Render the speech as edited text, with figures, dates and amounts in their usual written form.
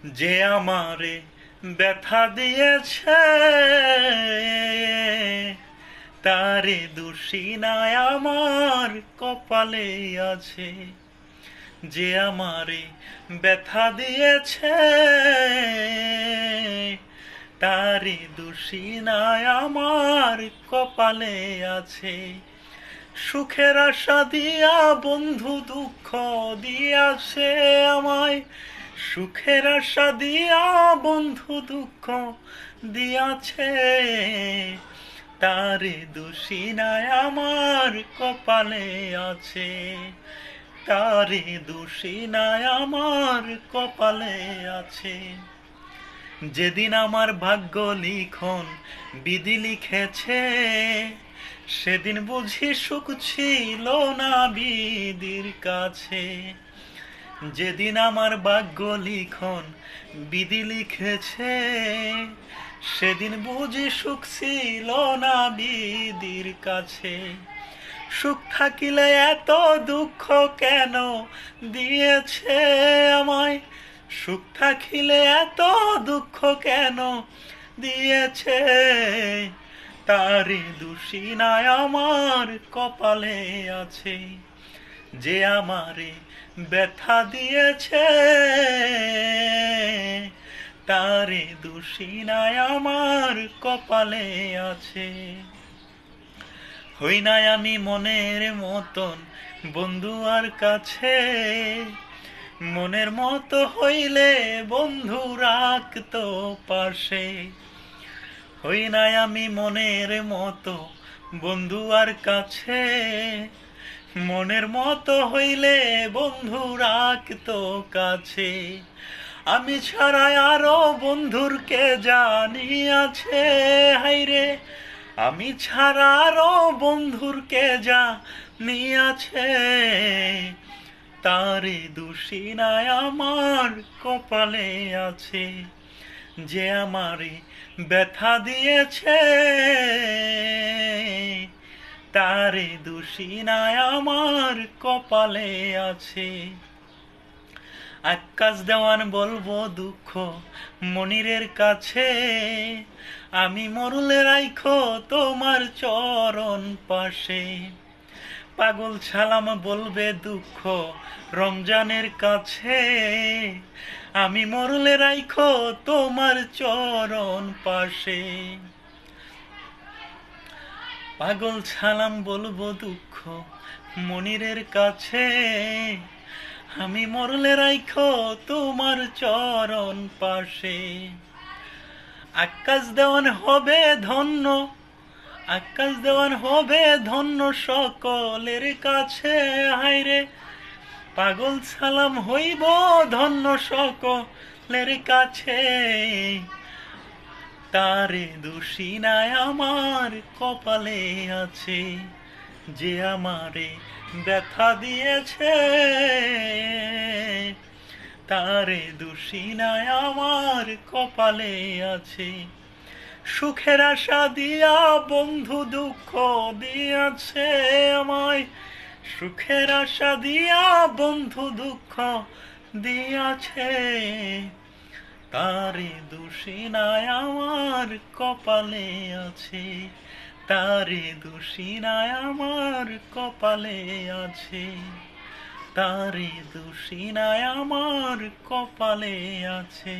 যে আমারে ব্যথা দিয়েছে তারে দোষী নাই আমার কপালে আছে। যে আমারে ব্যথা দিয়েছে তারে দোষী নাই আমার কপালে আছে। সুখের আশা দিয়া বন্ধু দুঃখ দিয়াছে আমায়। সুখের আশা দিয়া বন্ধু দুঃখ দিয়াছে, তারে দোষী নাই আমার কপালে আছে। তারে দোষী নাই আমার কপালে আছে। যেদিন আমার ভাগ্য লিখন বিধি লিখেছে, সেদিন বুঝি সুখ ছিল না বিধির কাছে। যেদিন আমার ভাগ্য লিখন বিধি লিখেছে, সেদিন বুঝি সুখ ছিল না বিধির কাছে। সুখ থাকিলে এত দুঃখ কেন দিয়েছে আমায়? সুখ থাকিলে এত দুঃখ কেন দিয়েছে? তারে দোষী নাই আমার কপালে আছে। যে আমারে ব্যথা দিয়েছে তারে দোষী নাই আমার কপালে আছে। হই নাই আমি মনের মতন বন্ধু আর কাছে, মনের মতো হইলে বন্ধু রাখতো পাশে। হই নাই আমি মনের মতো বন্ধু আর কাছে, মনের মতো হইলে বন্ধু রাখতো কাছে। আমি ছাড়া আরো বন্ধুর কে জানি আছে হাইরে, আমি ছাড়া আরো বন্ধুর কে জানি আছে। তারে দোষী নাই আমার কপালে আছে। যে আমারে ব্যথা দিয়েছে তারে দোষী নাই আমার কপালে আছে। আকাশ দেওয়ান বলবো দুঃখ মনিরের কাছে, আমি মরলে রাইখো তোমার চরণ পাশে। পাগল ছালাম বলবে দুঃখ রমজানের কাছে, আমি মরলে রাইখো তোমার চরণ পাশে। পাগল ছালাম বলবো দুঃখ মনিরের কাছে, আমি মরলে রাইখো তোমার চরণ পাশে। আকাশ দেওয়ান হবে ধন্য, আকাশ দেওয়ান হবে ধন্য সকলের কাছে হায়রে। পাগল ছালাম হইব ধন্য সকলের কাছে। তারে দোষী নাই আমার কপালে আছে। যে আমারে ব্যথা দিয়েছে তারে দোষী নাই আমার কপালে আছে। সুখের আশা দিয়া বন্ধু দুঃখ দিয়াছে আমায়। সুখের আশা দিয়া বন্ধু দুঃখ দিয়াছে, তারে দোষী নাই আমার কপালে আছে। তারে দোষী নাই আমার কপালে আছে। তারে দোষী নাই আমার কপালে আছে।